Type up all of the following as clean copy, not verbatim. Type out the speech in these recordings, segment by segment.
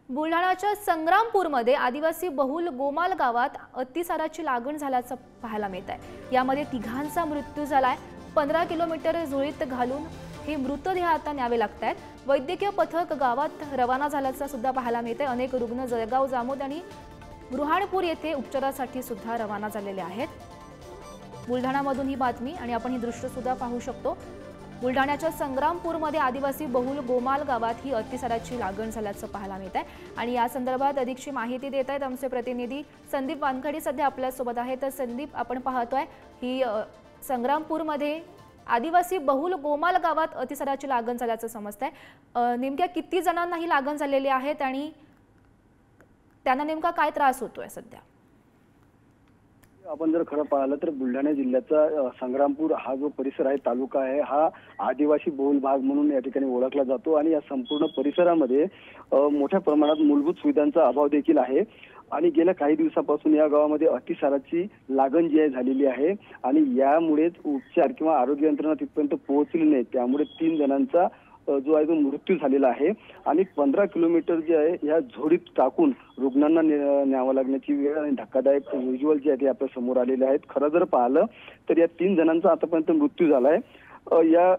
बुलढाण्याच्या संग्रामपूरमध्ये आदिवासी बहुल गोमाल गावात अतिसाराची लागण झाल्याचं पाहायला मिळत आहे। यामध्ये तिघांचा मृत्यू झालाय। 15 किलोमीटर झोळीत घालून हे मृतदेह आता न्यावे लागतात। वैद्यकीय पथक गावात रवाना झाल्याचं सुद्धा पाहायला मिळते। अनेक रुग्ण जळगाव, जामोद आणि बुरहाणपूर येथे उपचारासाठी सुद्धा रवाना झालेले आहेत। बुलढाणामधून ही बातमी आणि आपण ही दृश्य सुद्धा पाहू शकतो। बुलढाण्याच्या संग्रामपूरमध्ये आदिवासी बहुल गोमाल गावात ही अतिसाराची लागण झाल्याचं पाहायला मिळत आहे आणि या संदर्भात अधिकची माहिती देत आहेत आमचे प्रतिनिधी संदीप वानखडे सध्या आपल्या सोबत आहेत। तर संदीप, आपण पाहतोय ही संग्रामपूरमध्ये आदिवासी बहुल गोमाल गावात अतिसाराची लागण झाल्याचं समजतंय। नेमक्या किती जणांना ही लागण झालेली आहेत आणि त्यांना नेमका काय त्रास होतोय सध्या? आपण जर खरं पाहिलं तर बुलढाणा जिल्ह्याचा संग्रामपूर हा जो परिसर आहे, तालुका आहे, हा आदिवासी बहुल भाग म्हणून या ठिकाणी ओळखला जातो आणि या संपूर्ण परिसरामध्ये मोठ्या प्रमाणात मूलभूत सुविधांचा अभाव देखील आहे आणि गेल्या काही दिवसापासून या गावामध्ये अतिसाराची लागण जी आहे झालेली आहे आणि यामुळेच उपचार किंवा आरोग्य यंत्रणा तिथपर्यंत पोहोचली नाही। त्यामुळे 3 जणांचा जो आहे तो मृत्यू झालेला आहे आणि 15 किलोमीटर जे आहे या झोडीत टाकून रुग्णांना न्यावं लागण्याची वेळ आणि धक्कादायक व्हिज्युअल जे आहे ते आपल्या समोर आलेले आहेत। खरं जर पाहिलं तर या 3 जणांचा आतापर्यंत मृत्यू झालाय। या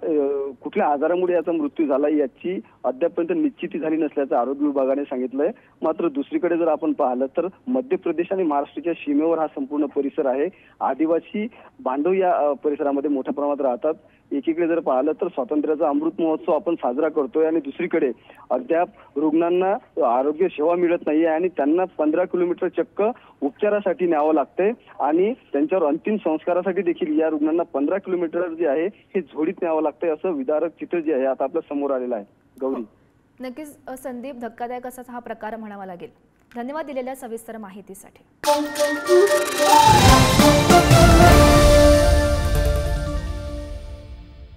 कुठल्या आजारामुळे याचा मृत्यू झाला याची अद्यापपर्यंत निश्चिती झाली नसल्याचं आरोग्य विभागाने सांगितलंय। मात्र दुसरीकडे जर आपण पाहिलं तर मध्य प्रदेश आणि महाराष्ट्राच्या सीमेवर हा संपूर्ण परिसर आहे। आदिवासी बांधव या परिसरामध्ये मोठ्या प्रमाणात राहतात। एकीकडे जर पाहिलं तर स्वातंत्र्याचा अमृत महोत्सव आपण साजरा करतोय आणि दुसरीकडे अद्याप रुग्णांना आरोग्य सेवा मिळत नाहीये आणि त्यांना 15 किलोमीटर चक्क उपचारासाठी न्यावं लागतंय आणि त्यांच्यावर अंतिम संस्कारासाठी देखील या रुग्णांना 15 किलोमीटर जे आहे हे झोडीत न्यावं लागतंय असं विदारक चित्र जे आहे आता आपल्या समोर आलेलं आहे। गौरी, नक्कीच संदीप, धक्कादायक असा हा प्रकार म्हणावा लागेल। धन्यवाद दिलेल्या सविस्तर माहितीसाठी।